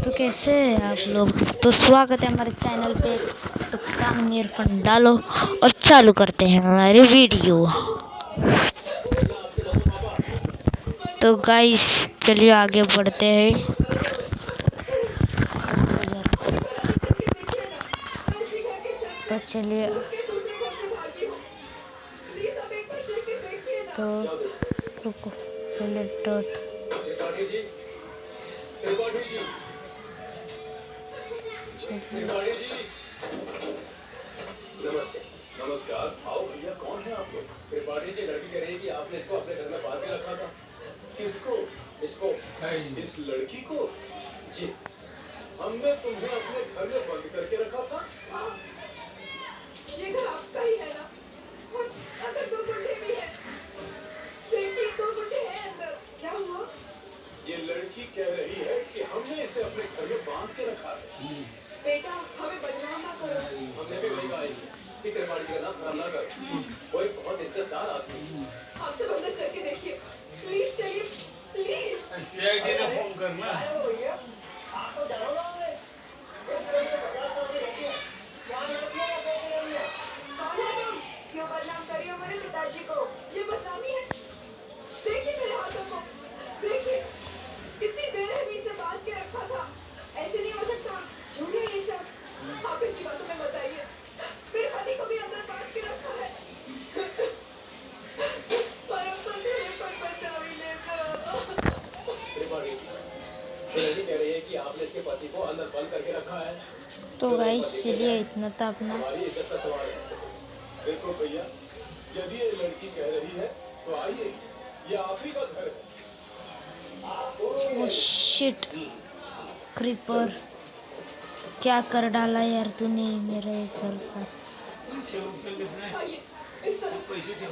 तो कैसे हैं आप लोग। तो स्वागत है हमारे चैनल पे। तो कान में ईयरफोन डालो और चालू करते हैं हमारी वीडियो। तो गाइस चलिए आगे बढ़ते हैं। तो चलिए तो रुको पहले डॉट नमस्ते। नमस्कार। आओ भैया, कौन है आप लोग? त्रिपाठी जी, लड़की कह रही है कि आपने इसको अपने घर में बांध के रखा था। किसको? इसको। इस लड़की को? जी। हमने तुम्हें अपने घर में बंद करके रखा था। ये घर आपका ही है ना? और अंदर दो गुंडे भी हैं। देखिए, दो गुंडे हैं अंदर। क्या हुआ? ये लड़की कह रही है कि हमने इसे अपने घर में बांध के रखा है। बेटा, हमें बदनाम ना करो। हमने भी वही कहा है कि त्रिपाठी का नाम खराब ना कर। वो एक बहुत इज्जतदार आदमी है। आप सब अंदर चल के देखिए। प्लीज चलिए, प्लीज। सीआईडी ने फोन करना। आपको जानो ना हमें। कौन है तुम? क्यों बदनाम कर रही हो मेरे पिताजी को? ये बदनामी है। देखिए मेरे हाथों को। देखिए, कितनी बेरहमी से बांध के रखा था। ऐसे नहीं हो सकता। झूठ है ये सब। आप इनकी बातों में मत आइए। मेरे पति को भी अंदर बांध के रखा है। पर अब मेरे पर बचावी ले दो। त्रिपाठी लड़की कह रही है कि आपने इसके पति को अंदर बंद करके रखा है। तो गाइस चलिए इतना था अपना। हमारी इज्जत का सवाल है। देखो भैया, यदि ये लड़की कह रही है तो आइए, ये आप ही का घर है। ओ शिट क्रीपर, क्या कर डाला यार तूने मेरे घर पर। आइए, इस तरफ। पैसे दे।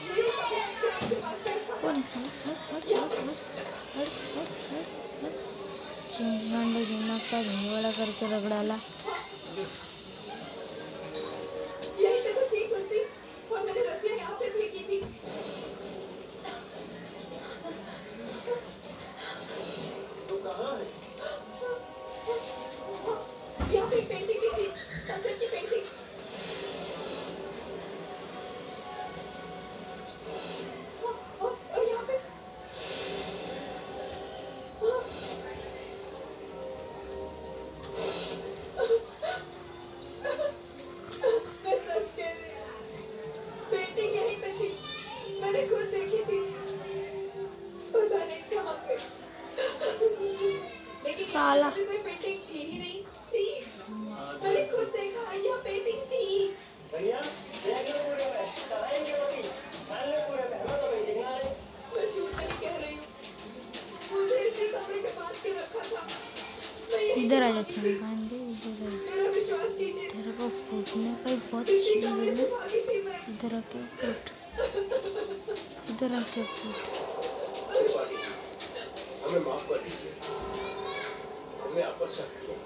मेरे पति को आपके पास से रखा कौन है साला? हट चिंगांडे दिमाग का धुआं करके रख डाला। यही से तो ठीक होती। और मैंने रस्सियाँ यहाँ पे फेंकी थी। तो कहाँ है? यहाँ पे पेंटिंग भी थी। सनसेट की पेंटिंग। और यहाँ पे मैं सच कह रही हूँ। पेंटिंग यहीं पे थी। मैंने खुद देखी थी। पता नहीं कहाँ पे। लेकिन यहाँ साला पे कोई पेंटिंग थी ही नहीं। थी। मैंने खुद देखा, यहाँ पेंटिंग थी। भैया, मैं क्यों बोल रहा है? तराई क्यों होगी? मान ले पूरे पहला तो पेंटिंग आ रही। मैं झूठ नहीं कह रही हूँ। मुझे इसी कमरे में बांध के रखा था। मैं यहीं इधर आ पे जा भागी थी। चिंगांडे, इधर आ। मेरा विश्वास कीजिए। तेरे को फूटने का ही बहुत इसी शौक कमरे है से ना। भागी थी मैं। इधर आके फूट, इधर आके फूट। त्रिपाठी जी, हमें माफ कर दीजिए। हमने आप पर शक किया,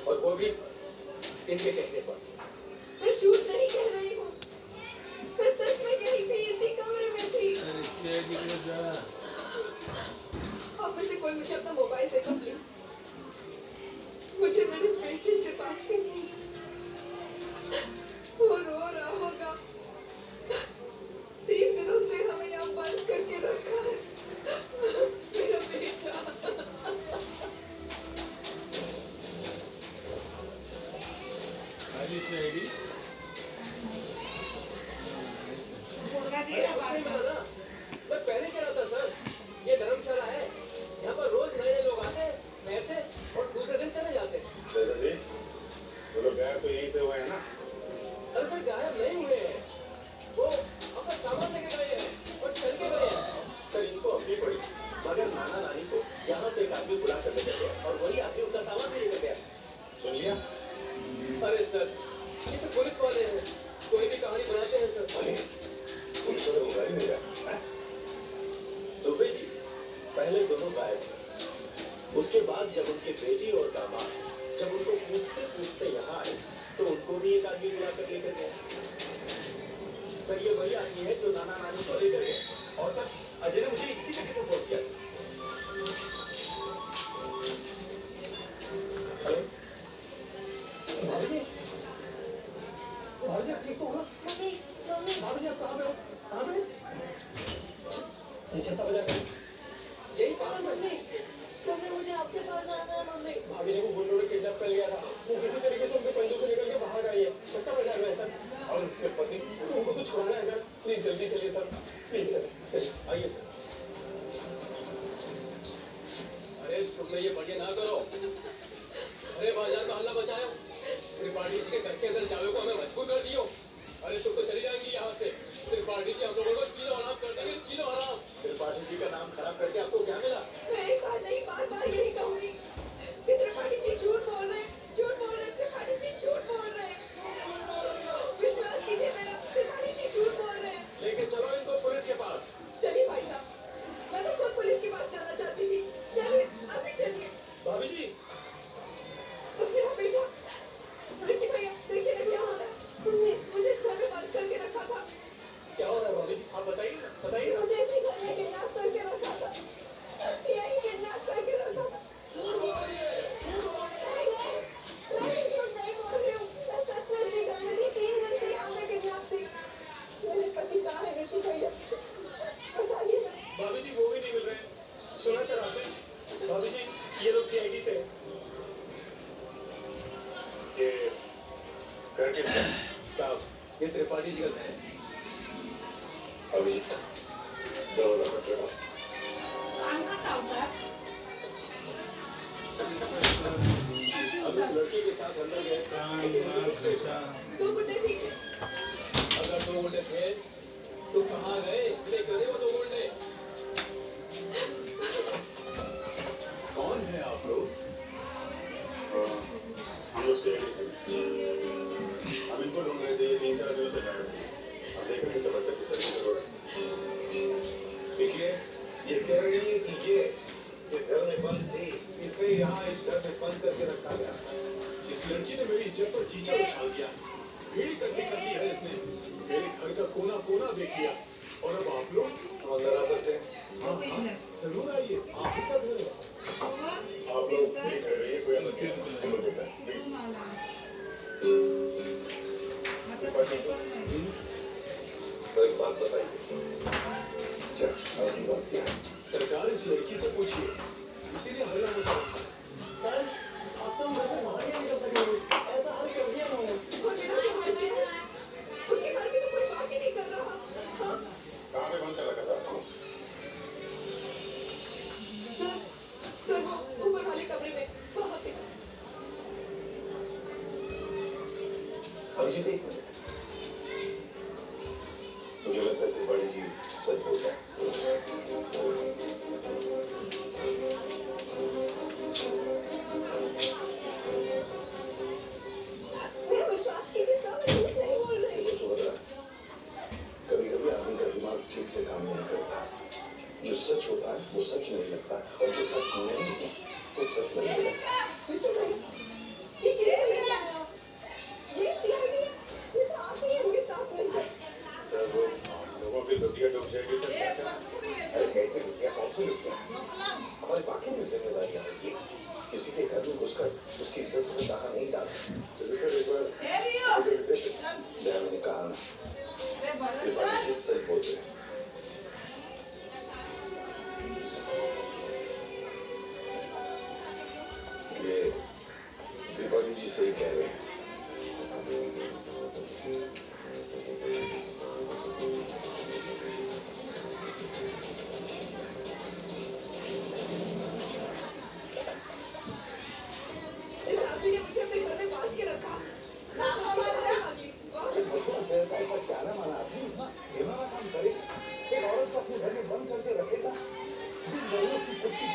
और वो भी इनके कहने पर। मैं झूठ नहीं कह रही हूँ। मैं सच में यहीं थी, इसी कमरे में थी। अरे सीआईडी के जा। आप में से कोई मुझे अपना मोबाइल दे दो प्लीज। मुझे मेरे बेटे से बात करनी है। वो रो रहा होगा। 3 दिनों से हमें यहाँ बंद करके रखा है। मेरा बेटा। खाली सीआईडी। मैं पहले कह रहा था सर, ये धर्मशाला है। यहाँ पर रोज नए नए लोग आते हैं, बैठते हैं और दूसरे दिन चले जाते हैं। वो लोग गायब तो यहीं से हुए हैं ना? अरे सर, गायब नहीं हुए हैं। वो अपना सामान लेके गए हैं और चल के गए हैं। सर, इनको अपनी पड़ी, मगर नाना नानी को यहाँ से एक आदमी बुला कर लेके गया और वही आदमी उनका सामान भी लेकर गया। सुन लिया? अरे सर, ये तो पुलिस वाले हैं। कोई भी कहानी बनाते हैं सर। अरे, पुलिस वाले मोबाइल नहीं रहा। दुबे जी पहले दोनों गायब थे। उसके बाद जब उनकी बेटी और दामाद जब उनको पूछते पूछते यहाँ आए तो उनको भी एक आदमी बुला कर लेकर गया। सर, ये वही आदमी है जो नाना नानी को लेकर गया। और सर, अजय ने मुझे इसी जगह पर फोन किया। ये छत्ता बजा कर यही पास में मम्मी मुझे आपके पास आना है मम्मी। भाभी जी को गुंडों ने किडनैप कर लिया था। वो किसी तरीके से उनके पंजों से निकल के बाहर आई है। छत्ता बजा रहे हैं सर। और उसके पति उनको तो छोड़ना है सर। प्लीज जल्दी चलिए सर। प्लीज सर चलिए आइए सर। अरे तुम ये बढ़िया ना करो। अरे बाजार का हल्ला बचाओ। त्रिपाठी जी के घर के अंदर चावे को हमें मजबूर कर दियो। अरे तुम तो चली जाएंगी यहाँ से। त्रिपाठी जी हम लोगों को चीलो हराम कर देंगे। चीलो हराम। त्रिपाठी जी का नाम खराब करके आपको क्या मिला? मैं एक बार नहीं बार-बार यही कहूंगी कि त्रिपाठी जी झूठ बोल रहे हैं। झूठ बोल रहे हैं। त्रिपाठी जी झूठ बोल रहे हैं। विश्वास कीजिए मेरा, त्रिपाठी जी झूठ बोल रहे हैं। लेके चलो इनको पुलिस के पास। चलिए भाई साहब, मैं तो खुद पुलिस के पास जाना चाहती थी। चलिए अभी चलिए। भाभी जी तो मेरा बेटा ऋषि भैया देखिए ना क्या हो रहा है। तुमने मुझे घर में बंद करके रखा था। क्या हो रहा है भाभी जी? आप बताइए ना, बताइए ना। मुझे इसी घर में किडनैप करके रखा था। यही किडनैप करके रखा था। नहीं, झूठ नहीं बोल रही हूँ। मैं सच में इसी घर में थी। 3 दिन से यहाँ पे किडनैप थी। मेरे पति कहाँ है ऋषि भैया? बताइए ना। भाभी जी वो भी नहीं मिल रहे। सुना सर आपने? भाभी जी ये लोग सीआईडी से ये घर किसका? साहब ये त्रिपाठी जी का घर है। अभी दरवाजा खटखटा। अब उस लड़की के साथ अंदर गए। दो गुंडे थे। अगर 2 गुंडे थे तो कहाँ गए? लेकर गए वो 2 गुंडे। कौन है आप लोग? हम लोग सीआईडी से। हम इनको ढूंढ रहे थे। ये 3-4 दिनों से गायब थे। अब देख रहे हैं तो बच्चा किस तरीके से रो रहा है। देखिए ये कह रही है कि ये इस घर में बंद थी, इसे यहाँ इस घर में बंद करके रखा गया। इस लड़की ने मेरी इज्जत पर कीचड़ उछाल दिया। भीड़ इकट्ठी कर दी है इसने। मेरे घर का कोना कोना देख लिया। और अब आप लोग हम अंदर आ सकते हैं? हाँ हाँ जरूर आइए। आप ही का घर है। आप लोग ये कर रही है कोई अंदर नहीं है। हम लोग देखते हैं प्लीज। तो एक बात बताइए, क्या ऐसी बात क्या है? सरकार इस लड़की से पूछिए, इसीलिए हल्ला मचा रहा है। आप तो घर से बाहर नहीं निकल सके। ऐसा हल कर दिया ना। वो मेरा जो घर में है, उसके घर की तो कोई बात ही नहीं कर रहा। हाँ? कहाँ पे बंद कर रखा था आपको? सर वो ऊपर वाले कमरे में वहाँ पे। अभिजीत एक मिनट। मुझे लगता है त्रिपाठी जी सच बोल रहा है। मेरा विश्वास कीजिए सर, मैं झूठ नहीं बोल रही। मुझे समझ रहा है। कभी-कभी आदमी का दिमाग ठीक से काम नहीं करता। जो सच होता है वो सच नहीं लगता और जो सच नहीं है वो सच लगने लगता। ऋषि भैया, ये किसने लेके आया? ये सीआईडी, ये साथ ही है, ये साथ नहीं है। सर वो लोगों की लुटिया डूब जाएगी सर। अरे कैसे लुटिया? कौन सी लुटिया? हमारी बाकी भी जिम्मेदारियां हैं ये। किसी के घर में घुसकर उसकी इज्जत में दागा नहीं डाल सकते। मैंने कहा ना त्रिपाठी जी सच बोल रहे हैं। ये त्रिपाठी जी सही कह रहे हैं। इस आदमी ने मुझे अपने घर में बांध के रखा। व्यवसाय पर जाना माना आदमी इतना घिनौना काम करे। एक औरत को अपने घर में बंद करके रखेगा। जिस जरूरत की कुछ चीज